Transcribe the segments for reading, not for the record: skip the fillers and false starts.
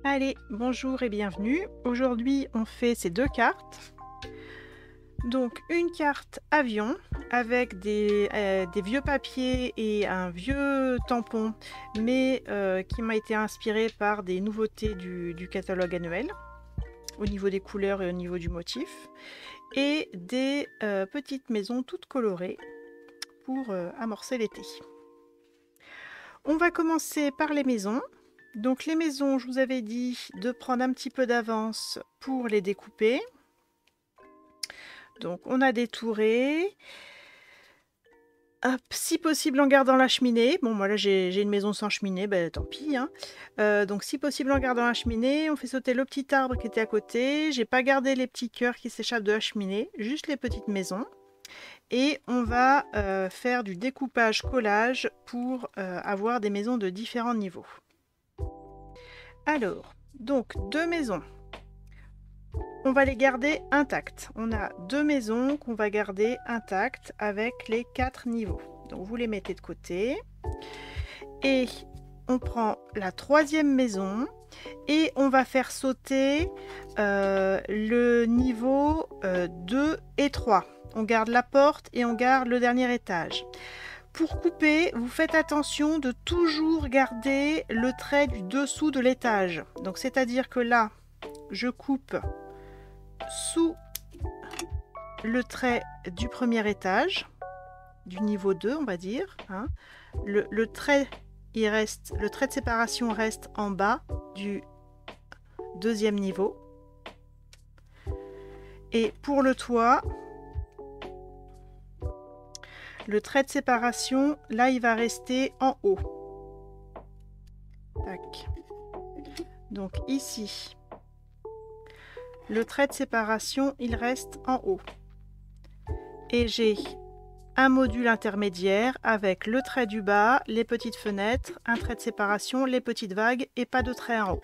Allez, bonjour et bienvenue. Aujourd'hui, on fait ces deux cartes. Donc, une carte avion avec des vieux papiers et un vieux tampon, mais qui m'a été inspiré par des nouveautés du catalogue annuel, au niveau des couleurs et au niveau du motif, et des petites maisons toutes colorées pour amorcer l'été. On va commencer par les maisons. Donc les maisons, je vous avais dit de prendre un petit peu d'avance pour les découper. Donc on a détouré. Hop, si possible en gardant la cheminée. Bon, moi là j'ai une maison sans cheminée, ben tant pis. Hein. Donc si possible en gardant la cheminée, on fait sauter le petit arbre qui était à côté. J'ai pas gardé les petits cœurs qui s'échappent de la cheminée, juste les petites maisons. Et on va faire du découpage collage pour avoir des maisons de différents niveaux. Alors, donc deux maisons. On va les garder intactes. On a deux maisons qu'on va garder intactes avec les 4 niveaux. Donc vous les mettez de côté. Et on prend la troisième maison et on va faire sauter le niveau 2 et 3. On garde la porte et on garde le dernier étage. Pour couper, vous faites attention de toujours garder le trait du dessous de l'étage. Donc c'est-à-dire que là, je coupe sous le trait du premier étage, du niveau 2, on va dire. Hein. Le trait de séparation reste en bas du deuxième niveau. Et pour le toit, le trait de séparation, là, il va rester en haut. Tac. Donc ici, le trait de séparation, il reste en haut. Et j'ai un module intermédiaire avec le trait du bas, les petites fenêtres, un trait de séparation, les petites vagues et pas de trait en haut.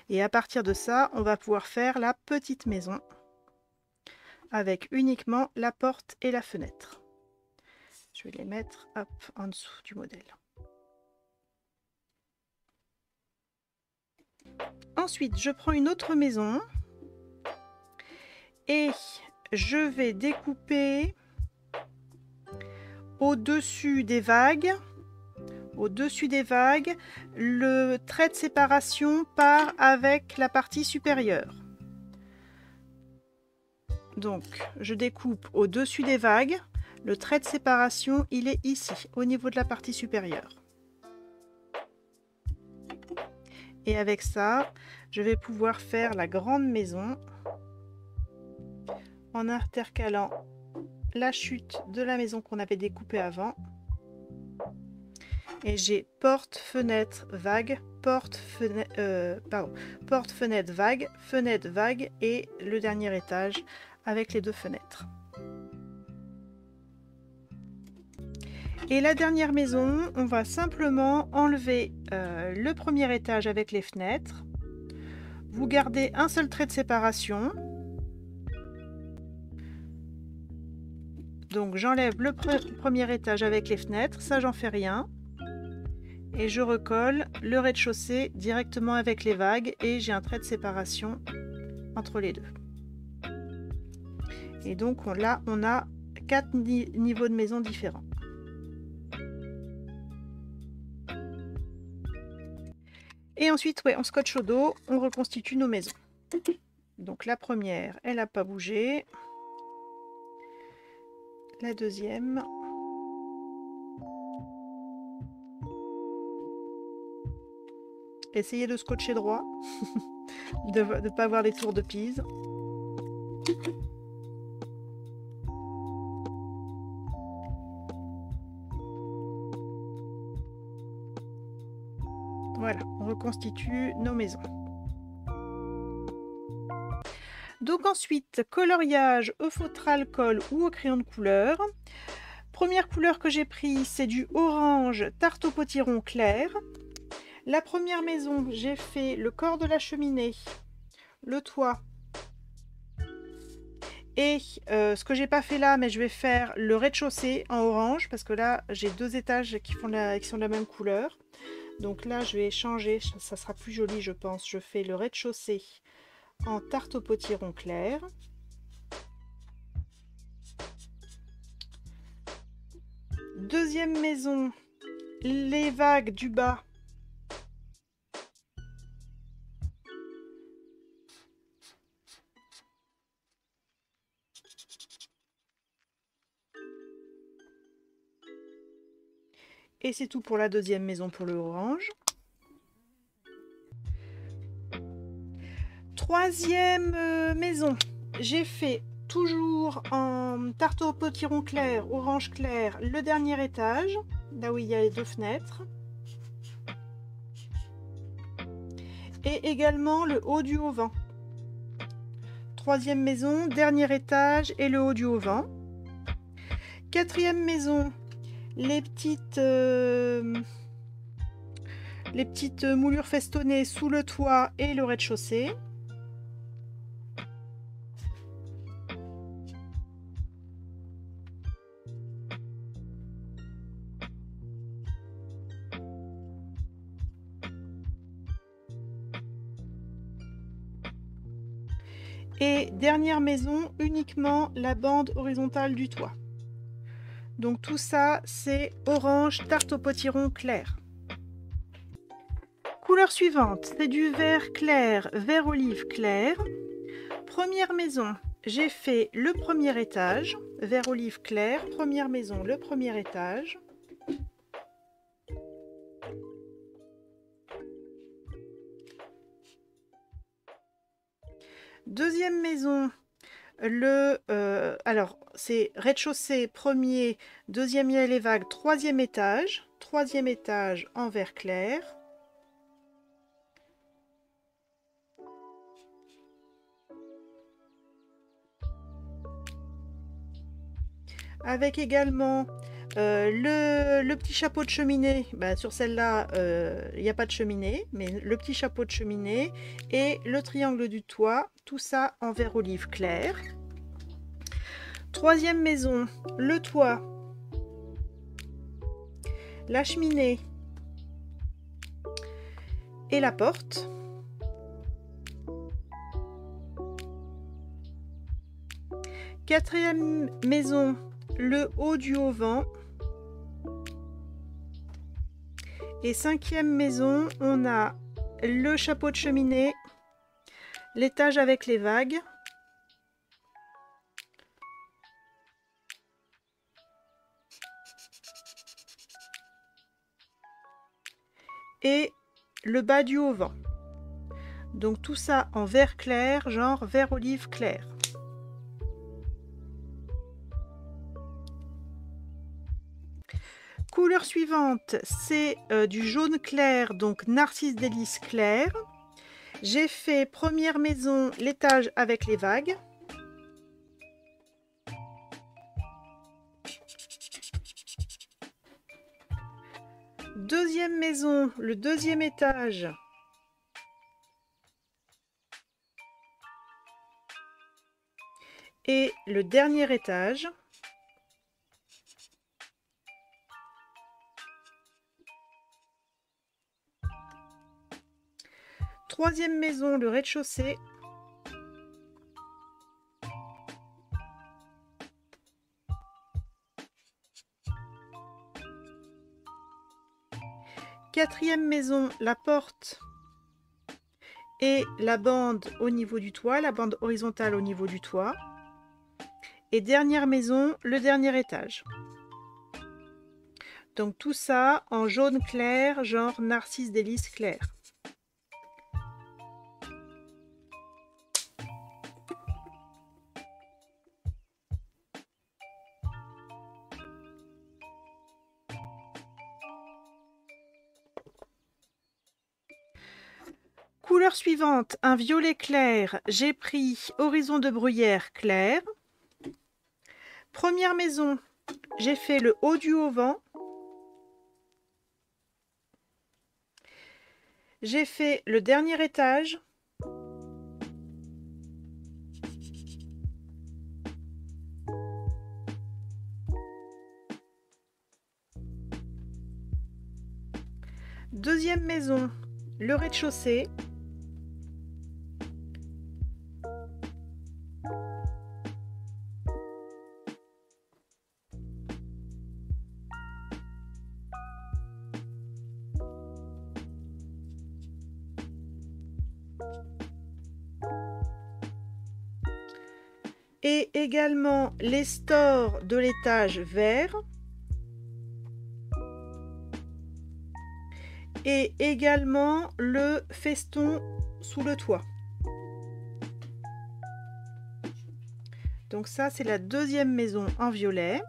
Et à partir de ça, on va pouvoir faire la petite maison avec uniquement la porte et la fenêtre. Je vais les mettre hop, en dessous du modèle. Ensuite, je prends une autre maison et je vais découper au-dessus des vagues. Au-dessus des vagues, le trait de séparation part avec la partie supérieure. Donc, je découpe au-dessus des vagues. Le trait de séparation, il est ici, au niveau de la partie supérieure. Et avec ça, je vais pouvoir faire la grande maison en intercalant la chute de la maison qu'on avait découpée avant. Et j'ai porte, fenêtre, vague, porte, fenêtre, vague, fenêtre, vague et le dernier étage avec les deux fenêtres. Et la dernière maison, on va simplement enlever le premier étage avec les fenêtres. Vous gardez un seul trait de séparation. Donc j'enlève le premier étage avec les fenêtres, ça j'en fais rien. Et je recolle le rez-de-chaussée directement avec les vagues et j'ai un trait de séparation entre les deux. Et donc là, on a 4 niveaux de maison différents. Et ensuite, ouais, en scotch au dos, on reconstitue nos maisons. Donc la première, elle n'a pas bougé. La deuxième. Essayez de scotcher droit, de ne pas avoir les tours de Pise. Voilà, on reconstitue nos maisons. Donc ensuite, coloriage au feutre alcool ou au crayon de couleur. Première couleur que j'ai prise, c'est du orange tarte au potiron clair. La première maison, j'ai fait le corps de la cheminée, le toit. Et ce que j'ai pas fait là, mais je vais faire le rez-de-chaussée en orange, parce que là, j'ai deux étages qui sont de la même couleur. Donc là, je vais changer, ça sera plus joli, je pense. Je fais le rez-de-chaussée en tarte au potiron clair. Deuxième maison, les vagues du bas. Et c'est tout pour la deuxième maison pour le orange. Troisième maison, j'ai fait toujours en tarte au potiron clair, orange clair, le dernier étage, là où il y a les deux fenêtres. Et également le haut du auvent. Troisième maison, dernier étage et le haut du auvent. Quatrième maison, les petites moulures festonnées sous le toit et le rez-de-chaussée. Et dernière maison, uniquement la bande horizontale du toit. Donc tout ça, c'est orange tarte au potiron clair. Couleur suivante, c'est du vert clair, vert olive clair. Première maison, j'ai fait le premier étage, vert olive clair, première maison, le premier étage. Deuxième maison, alors c'est rez-de-chaussée, premier, deuxième il y a les vagues, troisième étage en vert clair. Avec également le petit chapeau de cheminée, sur celle-là il n'y a pas de cheminée, mais le petit chapeau de cheminée et le triangle du toit, tout ça en vert olive clair. Troisième maison, le toit, la cheminée et la porte. Quatrième maison, le haut du auvent. Et cinquième maison, on a le chapeau de cheminée, l'étage avec les vagues. Et le bas du auvent. Donc tout ça en vert clair, genre vert olive clair. Couleur suivante, c'est du jaune clair, donc Narcisse délice clair. J'ai fait première maison, l'étage avec les vagues. Deuxième maison, le deuxième étage. Et le dernier étage. Troisième maison, le rez-de-chaussée. Quatrième maison, la porte et la bande au niveau du toit, la bande horizontale au niveau du toit. Et dernière maison, le dernier étage. Donc tout ça en jaune clair, genre Narcisse délice clair. Couleur suivante, un violet clair, j'ai pris horizon de bruyère clair. Première maison, j'ai fait le haut du auvent. J'ai fait le dernier étage. Deuxième Deuxième maison, le rez-de-chaussée. Et également les stores de l'étage vert. Et également le feston sous le toit. Donc ça, c'est la deuxième maison en violet.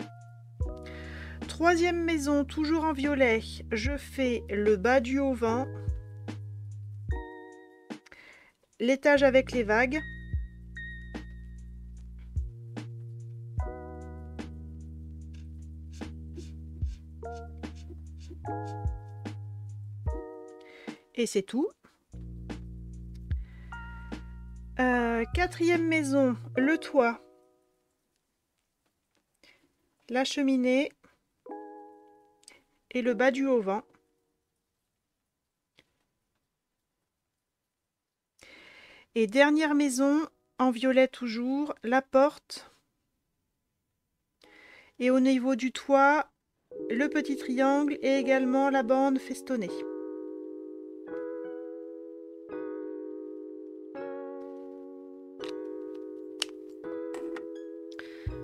Troisième maison, toujours en violet, je fais le bas du auvent, l'étage avec les vagues. Et c'est tout. Quatrième maison, le toit, la cheminée et le bas du auvent. Et dernière maison, en violet toujours, la porte. Et au niveau du toit, le petit triangle et également la bande festonnée.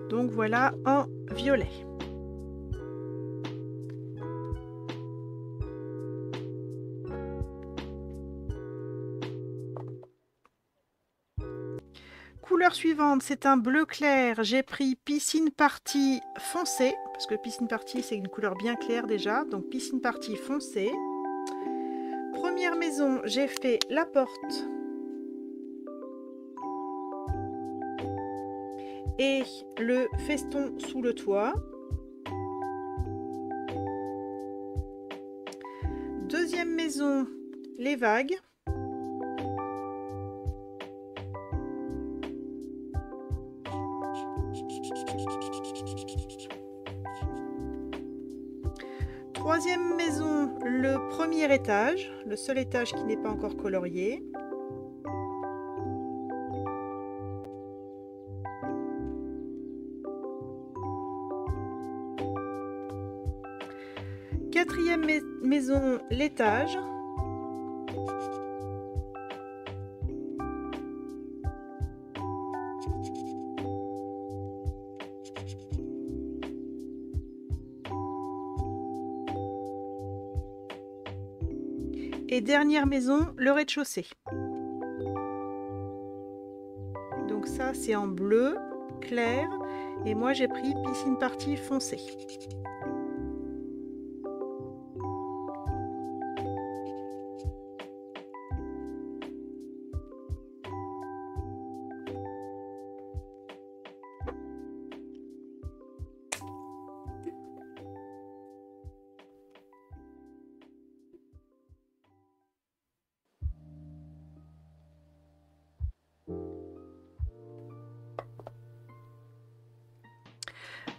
Donc voilà en violet. Couleur suivante, c'est un bleu clair. J'ai pris piscine partie foncé, parce que piscine partie c'est une couleur bien claire déjà, donc piscine partie foncé. Première maison, j'ai fait la porte. Et le feston sous le toit. Deuxième maison, les vagues. Troisième maison, le premier étage, le seul étage qui n'est pas encore colorié. Quatrième maison, l'étage. Et dernière maison, le rez-de-chaussée. Donc ça, c'est en bleu clair. Et moi, j'ai pris piscine partie foncée.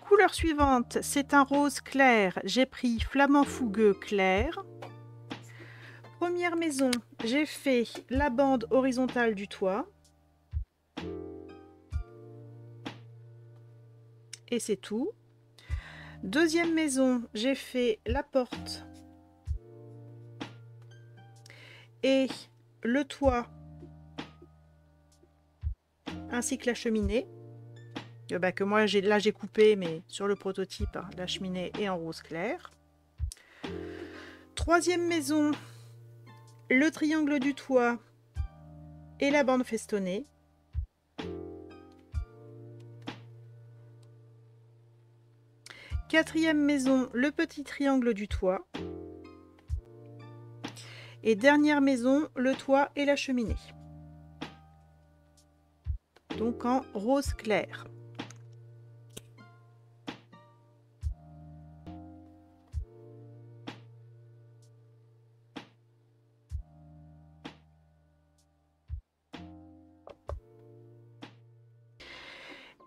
Couleur suivante, c'est un rose clair. J'ai pris flamand fougueux clair. Première maison, j'ai fait la bande horizontale du toit. Et c'est tout. Deuxième maison, j'ai fait la porte et le toit ainsi que la cheminée. Que moi j'ai coupé, mais sur le prototype, la cheminée est en rose clair. Troisième maison, le triangle du toit et la bande festonnée. Quatrième maison, le petit triangle du toit. Et dernière maison, le toit et la cheminée. Donc en rose clair.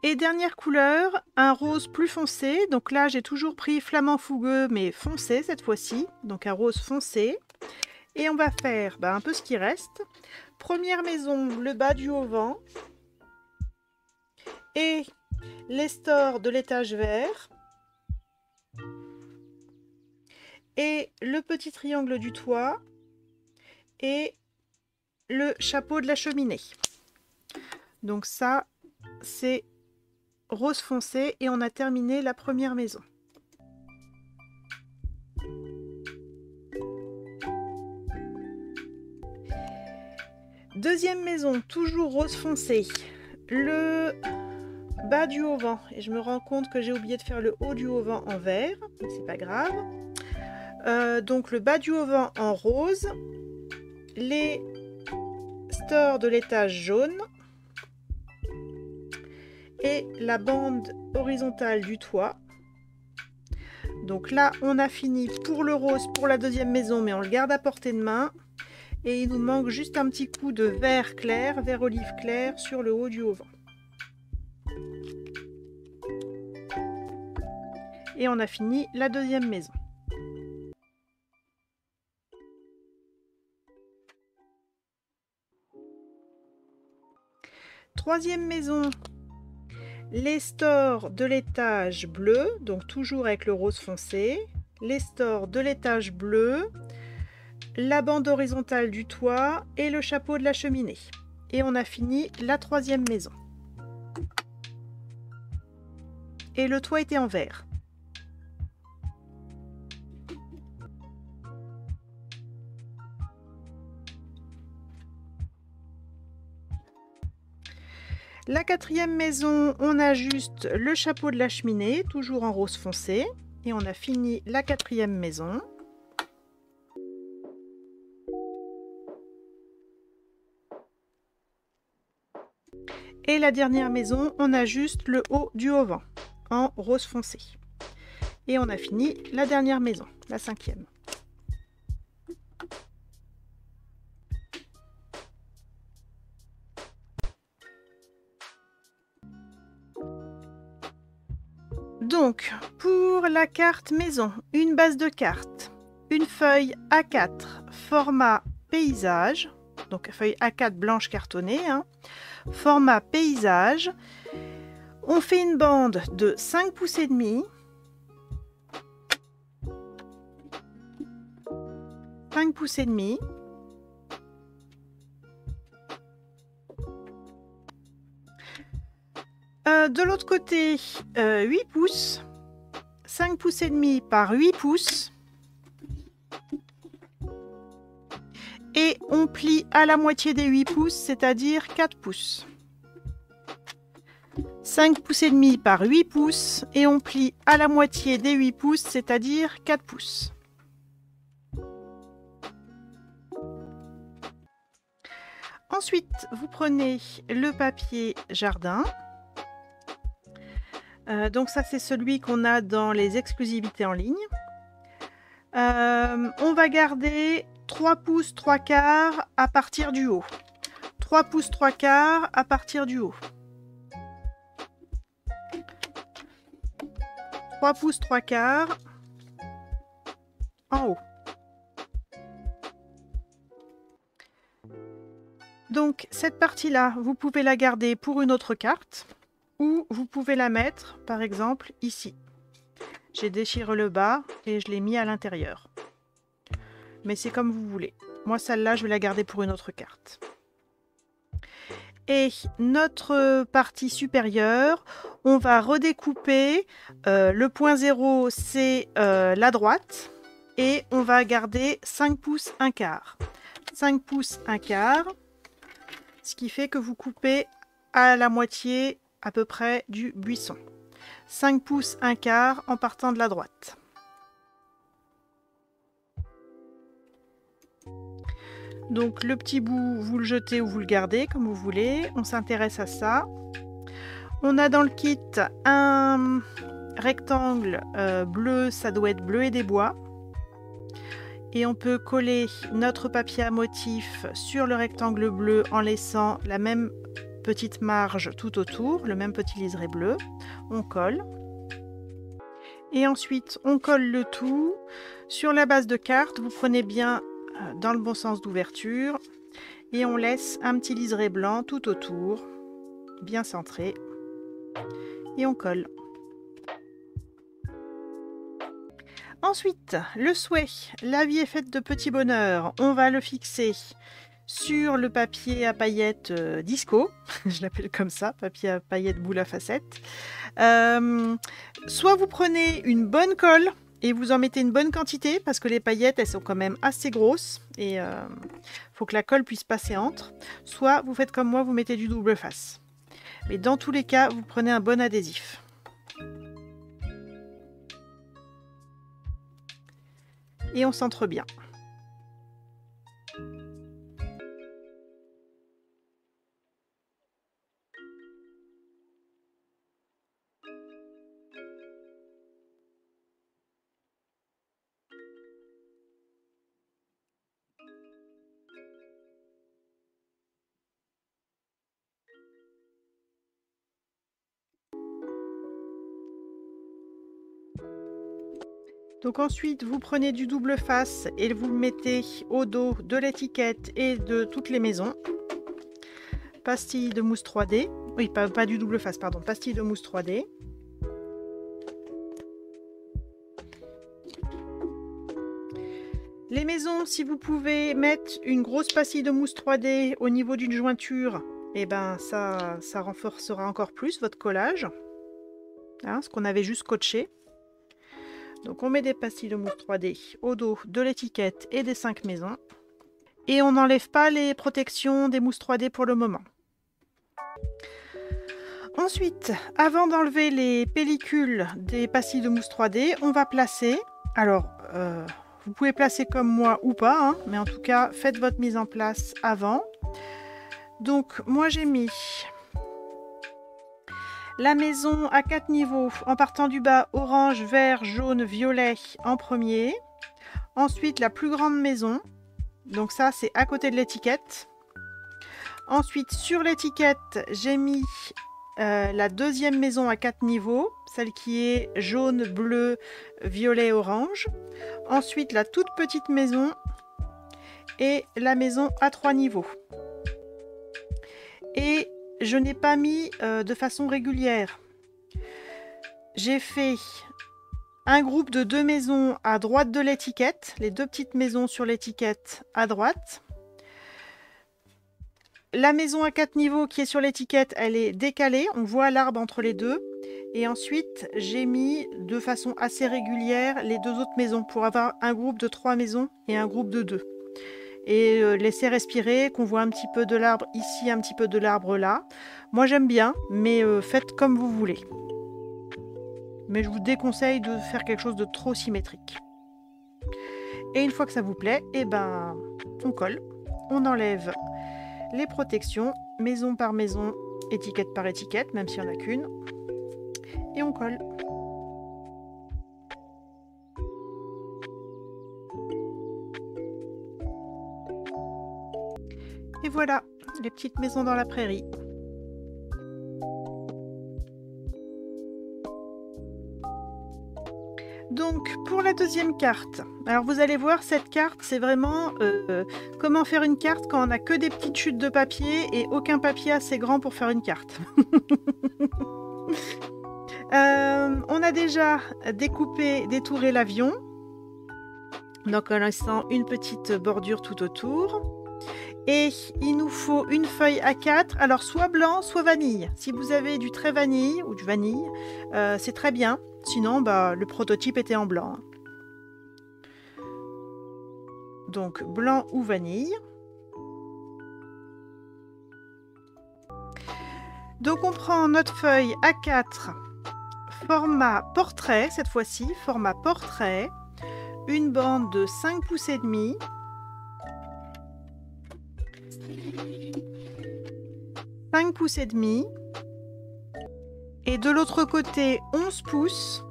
Et dernière couleur, un rose plus foncé. Donc là, j'ai toujours pris flamand fougueux, mais foncé cette fois-ci. Donc un rose foncé. Et on va faire un peu ce qui reste. Première maison, le bas du auvent et les stores de l'étage vert et le petit triangle du toit et le chapeau de la cheminée. Donc ça, c'est rose foncé et on a terminé la première maison. Deuxième maison, toujours rose foncé. Le bas du auvent, et je me rends compte que j'ai oublié de faire le haut du auvent en vert, mais c'est pas grave. Donc le bas du auvent en rose, les stores de l'étage jaune et la bande horizontale du toit. Donc là, on a fini pour le rose pour la deuxième maison, mais on le garde à portée de main. Et il nous manque juste un petit coup de vert clair, vert olive clair sur le haut du auvent. Et on a fini la deuxième maison. Troisième maison, les stores de l'étage bleu, donc toujours avec le rose foncé. Les stores de l'étage bleu, la bande horizontale du toit et le chapeau de la cheminée. Et on a fini la troisième maison. Et le toit était en vert. La quatrième maison, on a juste le chapeau de la cheminée, toujours en rose foncé. Et on a fini la quatrième maison. Et la dernière maison, on a juste le haut du auvent en rose foncé. Et on a fini la dernière maison, la cinquième. Donc, pour la carte maison, une base de carte, une feuille A4 format paysage, donc feuille A4 blanche cartonnée, format paysage. On fait une bande de 5 pouces et demi. 5 pouces et demi. De l'autre côté, 8 pouces. 5 pouces et demi par 8 pouces. Et on plie à la moitié des 8 pouces, c'est-à-dire 4 pouces. 5 pouces et demi par 8 pouces et on plie à la moitié des 8 pouces, c'est-à-dire 4 pouces. Ensuite, vous prenez le papier jardin. Donc ça, c'est celui qu'on a dans les exclusivités en ligne. On va garder 3 pouces 3 quarts à partir du haut. 3 pouces 3 quarts à partir du haut. 3 pouces 3 quarts en haut. Donc cette partie-là, vous pouvez la garder pour une autre carte ou vous pouvez la mettre, par exemple, ici. J'ai déchiré le bas et je l'ai mis à l'intérieur. Mais c'est comme vous voulez. Moi, celle-là, je vais la garder pour une autre carte. Et notre partie supérieure, on va redécouper. Le point 0, c'est la droite. Et on va garder 5 pouces 1 quart. 5 pouces 1 quart. Ce qui fait que vous coupez à la moitié à peu près du buisson. 5 pouces 1 quart en partant de la droite. Donc le petit bout, vous le jetez ou vous le gardez comme vous voulez. On s'intéresse à ça. On a dans le kit un rectangle bleu, ça doit être bleu et des bois. Et on peut coller notre papier à motif sur le rectangle bleu en laissant la même petite marge tout autour, le même petit liseré bleu. On colle. Et ensuite, on colle le tout. Sur la base de carte, vous prenez bien dans le bon sens d'ouverture et on laisse un petit liseré blanc tout autour, bien centré, et on colle. Ensuite, le souhait. La vie est faite de petits bonheurs. On va le fixer sur le papier à paillettes disco. Je l'appelle comme ça, papier à paillettes boule à facettes. Soit vous prenez une bonne colle et vous en mettez une bonne quantité parce que les paillettes, elles sont quand même assez grosses et faut que la colle puisse passer entre. Soit vous faites comme moi, vous mettez du double face. Mais dans tous les cas, vous prenez un bon adhésif. Et on centre bien. Donc ensuite, vous prenez du double face et vous le mettez au dos de l'étiquette et de toutes les maisons. Pastille de mousse 3D. Oui, pas du double face, pardon. Pastille de mousse 3D. Les maisons, si vous pouvez mettre une grosse pastille de mousse 3D au niveau d'une jointure, et ben ça renforcera encore plus votre collage. Hein, ce qu'on avait juste scotché. Donc on met des pastilles de mousse 3D au dos de l'étiquette et des 5 maisons. Et on n'enlève pas les protections des mousses 3D pour le moment. Ensuite, avant d'enlever les pellicules des pastilles de mousse 3D, on va placer. Alors, vous pouvez placer comme moi ou pas, hein, mais en tout cas, faites votre mise en place avant. Donc, moi j'ai mis la maison à 4 niveaux, en partant du bas, orange, vert, jaune, violet en premier. Ensuite, la plus grande maison. Donc ça, c'est à côté de l'étiquette. Ensuite, sur l'étiquette, j'ai mis la deuxième maison à 4 niveaux. Celle qui est jaune, bleu, violet, orange. Ensuite, la toute petite maison et la maison à 3 niveaux. Et je n'ai pas mis de façon régulière. J'ai fait un groupe de 2 maisons à droite de l'étiquette, les 2 petites maisons sur l'étiquette à droite. La maison à 4 niveaux qui est sur l'étiquette, elle est décalée, on voit l'arbre entre les deux. Et ensuite, j'ai mis de façon assez régulière les 2 autres maisons pour avoir un groupe de 3 maisons et un groupe de 2. Et laisser respirer, qu'on voit un petit peu de l'arbre ici, un petit peu de l'arbre là. Moi j'aime bien, mais faites comme vous voulez. Mais je vous déconseille de faire quelque chose de trop symétrique. Et une fois que ça vous plaît, eh ben, on colle. On enlève les protections, maison par maison, étiquette par étiquette, même s'il n'y en a qu'une. Et on colle. Et voilà, les petites maisons dans la prairie. Donc, pour la deuxième carte, alors vous allez voir, cette carte, c'est vraiment comment faire une carte quand on n'a que des petites chutes de papier et aucun papier assez grand pour faire une carte. On a déjà découpé, détouré l'avion. Donc, en laissant une petite bordure tout autour. Et il nous faut une feuille A4, alors soit blanc, soit vanille. Si vous avez du trait vanille ou du vanille, c'est très bien. Sinon, bah, le prototype était en blanc. Donc, blanc ou vanille. Donc, on prend notre feuille A4, format portrait, cette fois-ci, format portrait. Une bande de 5 pouces et demi. 5 pouces et demi. Et de l'autre côté, 11 pouces.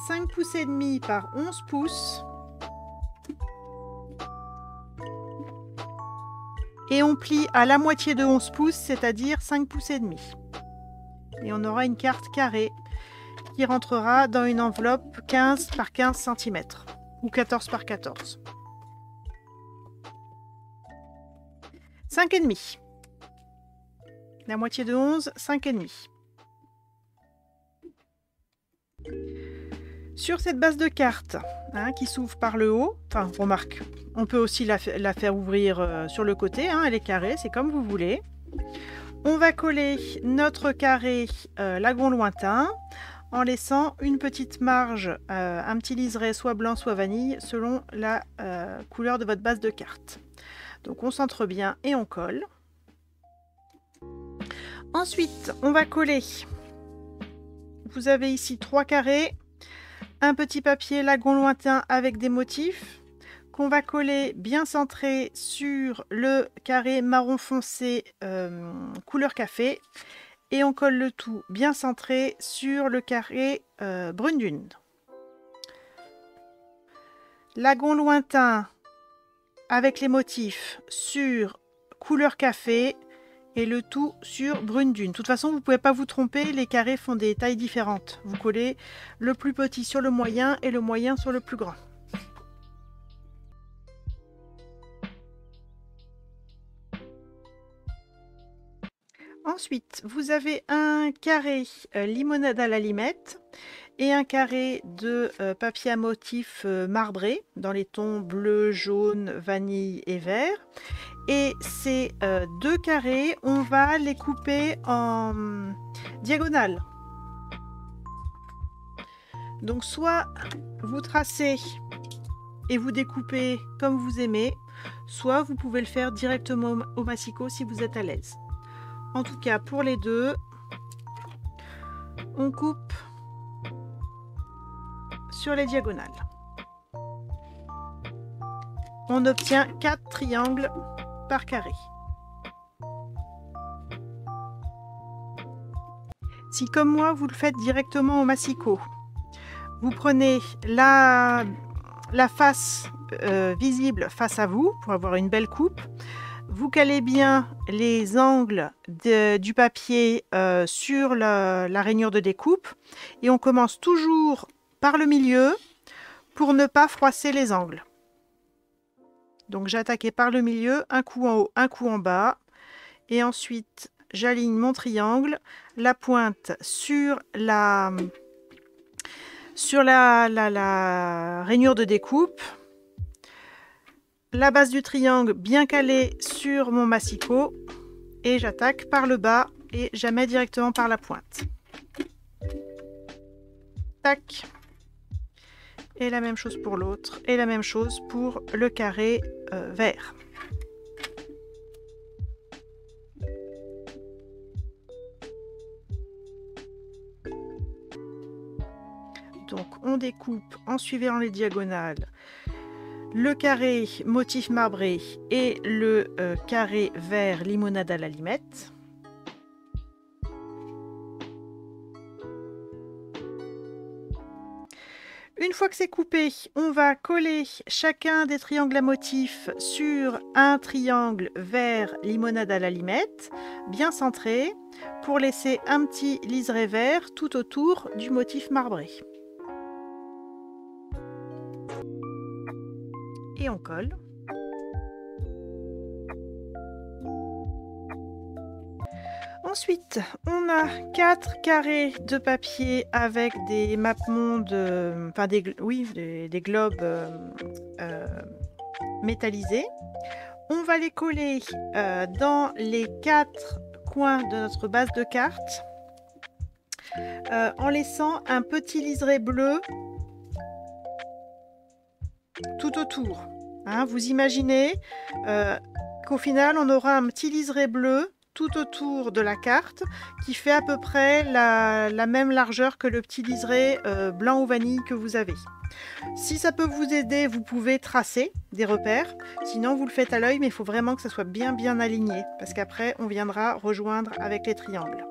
5 pouces et demi par 11 pouces. Et on plie à la moitié de 11 pouces, c'est-à-dire 5 pouces et demi. Et on aura une carte carrée qui rentrera dans une enveloppe 15 par 15 cm ou 14 par 14. 5,5. La moitié de 11, 5,5. Sur cette base de carte qui s'ouvre par le haut, enfin remarque, on peut aussi la faire ouvrir sur le côté, elle est carrée, c'est comme vous voulez. On va coller notre carré lagon lointain en laissant une petite marge, un petit liseré soit blanc soit vanille selon la couleur de votre base de carte. Donc on centre bien et on colle. Ensuite, on va coller. Vous avez ici 3 carrés. Un petit papier lagon lointain avec des motifs qu'on va coller bien centré sur le carré marron foncé couleur café et on colle le tout bien centré sur le carré brune dune. Lagon lointain avec les motifs sur couleur café et le tout sur brune dune. De toute façon, vous ne pouvez pas vous tromper, les carrés font des tailles différentes. Vous collez le plus petit sur le moyen et le moyen sur le plus grand. Ensuite, vous avez un carré limonade à la limette et un carré de papier à motif marbré dans les tons bleu, jaune, vanille et vert. Et ces 2 carrés, on va les couper en diagonale. Donc soit vous tracez et vous découpez comme vous aimez, soit vous pouvez le faire directement au massicot si vous êtes à l'aise. En tout cas, pour les deux, on coupe sur les diagonales. On obtient 4 triangles par carré. Si comme moi vous le faites directement au massicot, vous prenez la face visible face à vous pour avoir une belle coupe. Vous calez bien les angles du papier sur la rainure de découpe et on commence toujours par le milieu pour ne pas froisser les angles. Donc j'ai attaqué par le milieu, un coup en haut, un coup en bas. Et ensuite, j'aligne mon triangle, la pointe sur la rainure de découpe. La base du triangle bien calée sur mon massicot. Et j'attaque par le bas et jamais directement par la pointe. Tac. Et la même chose pour l'autre. Et la même chose pour le carré vert. Donc on découpe en suivant les diagonales le carré motif marbré et le carré vert limonade à la limette. Une fois que c'est coupé, on va coller chacun des triangles à motifs sur un triangle vert limonade à la limette, bien centré, pour laisser un petit liseré vert tout autour du motif marbré. Et on colle. Ensuite, on a 4 carrés de papier avec des mappemondes, enfin des globes métallisés. On va les coller dans les 4 coins de notre base de carte en laissant un petit liseré bleu tout autour. Vous imaginez qu'au final, on aura un petit liseré bleu tout autour de la carte qui fait à peu près la même largeur que le petit liseré blanc ou vanille que vous avez. Si ça peut vous aider, vous pouvez tracer des repères. Sinon, vous le faites à l'œil, mais il faut vraiment que ça soit bien aligné parce qu'après, on viendra rejoindre avec les triangles.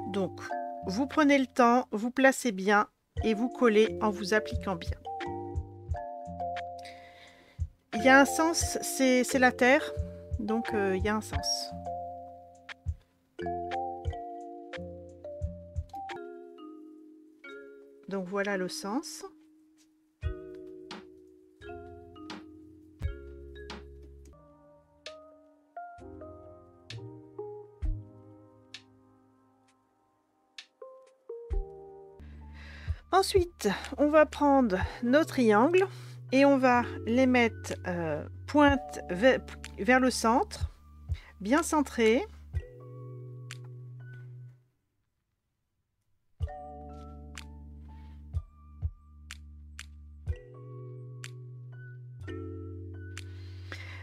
Donc, vous prenez le temps, vous placez bien et vous collez en vous appliquant bien. Il y a un sens, c'est la terre. Donc, il y a un sens. Donc, voilà le sens. Ensuite, on va prendre nos triangles et on va les mettre pointe vers le centre, bien centrés.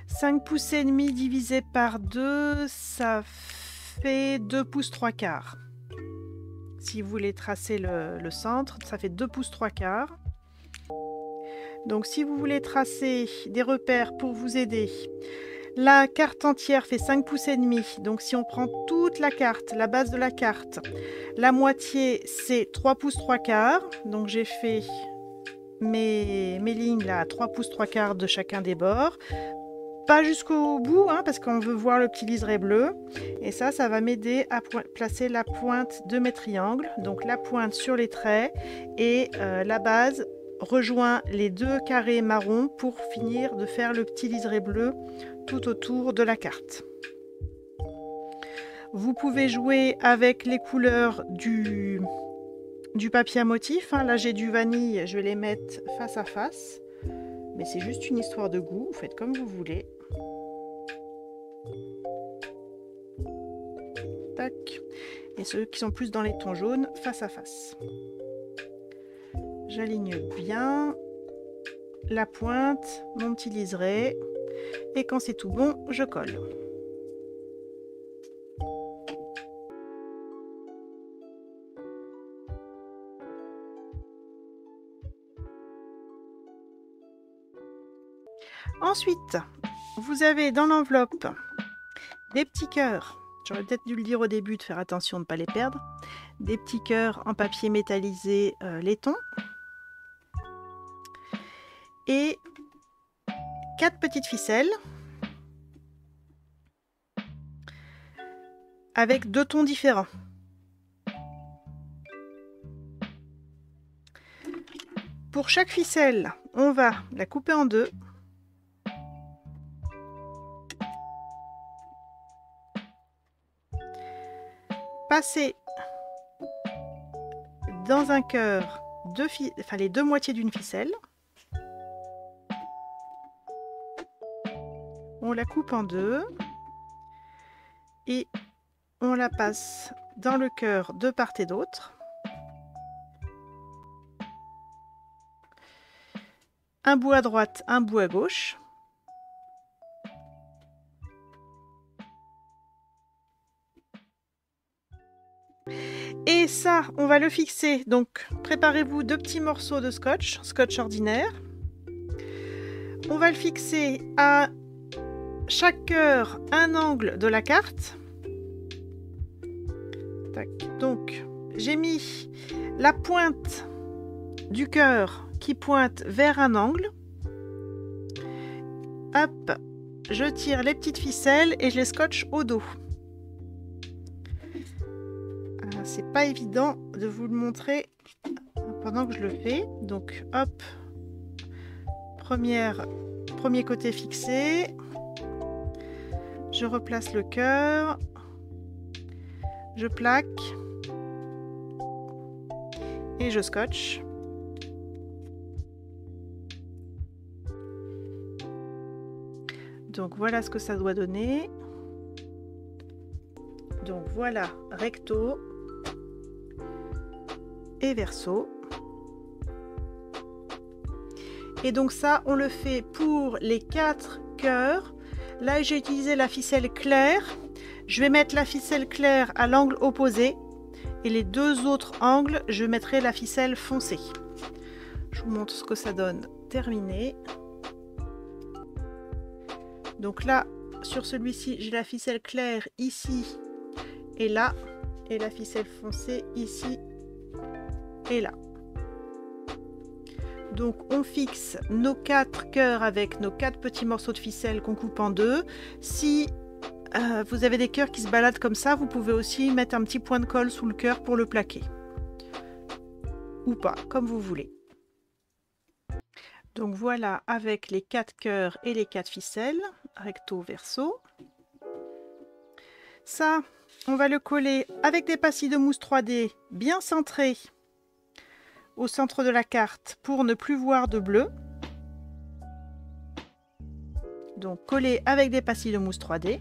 « 5 pouces et demi divisé par 2, ça fait 2 pouces 3 quarts. Si vous voulez tracer le centre, ça fait 2 pouces 3 quarts. Donc si vous voulez tracer des repères pour vous aider, la carte entière fait 5 pouces et demi. Donc si on prend toute la carte, la base de la carte, la moitié c'est 3 pouces 3 quarts. Donc j'ai fait mes lignes là à 3 pouces 3 quarts de chacun des bords. Pas jusqu'au bout, hein, parce qu'on veut voir le petit liseré bleu. Et ça va m'aider à placer la pointe de mes triangles. Donc la pointe sur les traits et la base rejoint les deux carrés marrons pour finir de faire le petit liseré bleu tout autour de la carte. Vous pouvez jouer avec les couleurs du papier à motif. Hein. Là j'ai du vanille, je vais les mettre face à face. Mais c'est juste une histoire de goût, vous faites comme vous voulez. Tac. Et ceux qui sont plus dans les tons jaunes, face à face. J'aligne bien la pointe, mon petit liseré. Et quand c'est tout bon, je colle. Ensuite, vous avez dans l'enveloppe des petits cœurs. J'aurais peut-être dû le dire au début de faire attention de ne pas les perdre. Des petits cœurs en papier métallisé laiton. Et 4 petites ficelles. Avec 2 tons différents. Pour chaque ficelle, on va la couper en deux. Passer dans un cœur les deux moitiés d'une ficelle. On la coupe en deux et on la passe dans le cœur de part et d'autre. Un bout à droite, un bout à gauche. Et ça, on va le fixer. Donc, préparez-vous 2 petits morceaux de scotch, scotch ordinaire. On va le fixer à chaque cœur un angle de la carte. Tac. Donc, j'ai mis la pointe du cœur qui pointe vers un angle. Hop, je tire les petites ficelles et je les scotche au dos. C'est pas évident de vous le montrer pendant que je le fais. Donc hop, premier côté fixé. Je replace le cœur. Je plaque. Et je scotche. Donc voilà ce que ça doit donner. Donc voilà, recto et verso. Et donc ça, on le fait pour les 4 cœurs. Là, j'ai utilisé la ficelle claire. Je vais mettre la ficelle claire à l'angle opposé. Et les 2 autres angles, je mettrai la ficelle foncée. Je vous montre ce que ça donne terminé. Donc là, sur celui-ci, j'ai la ficelle claire ici et là. Et la ficelle foncée ici et là. Donc on fixe nos 4 cœurs avec nos 4 petits morceaux de ficelle qu'on coupe en deux. Si vous avez des cœurs qui se baladent comme ça, vous pouvez aussi mettre un petit point de colle sous le cœur pour le plaquer. Ou pas, comme vous voulez. Donc voilà, avec les 4 cœurs et les 4 ficelles, recto verso. Ça, on va le coller avec des pastilles de mousse 3D bien centrées au centre de la carte pour ne plus voir de bleu. Donc coller avec des pastilles de mousse 3D.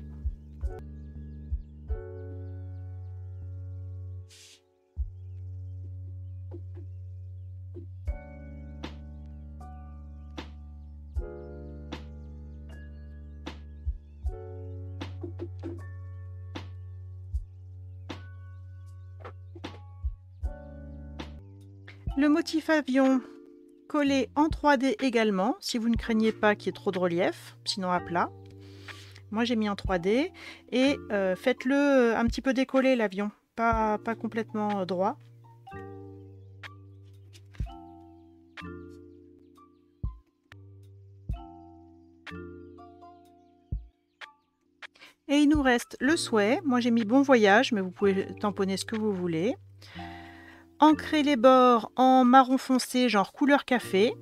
Le motif avion collé en 3D également, si vous ne craignez pas qu'il y ait trop de relief, sinon à plat. Moi j'ai mis en 3D et faites-le un petit peu décoller l'avion, pas complètement droit. Et il nous reste le souhait. Moi j'ai mis bon voyage, mais vous pouvez tamponner ce que vous voulez. Ancrer les bords en marron foncé, genre couleur café.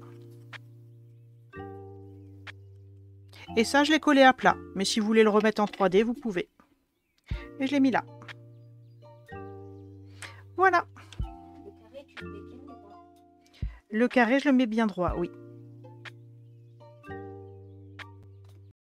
Et ça, je l'ai collé à plat. Mais si vous voulez le remettre en 3D, vous pouvez. Et je l'ai mis là. Voilà. Le carré, tu le mets bien droit. Le carré, je le mets bien droit, oui.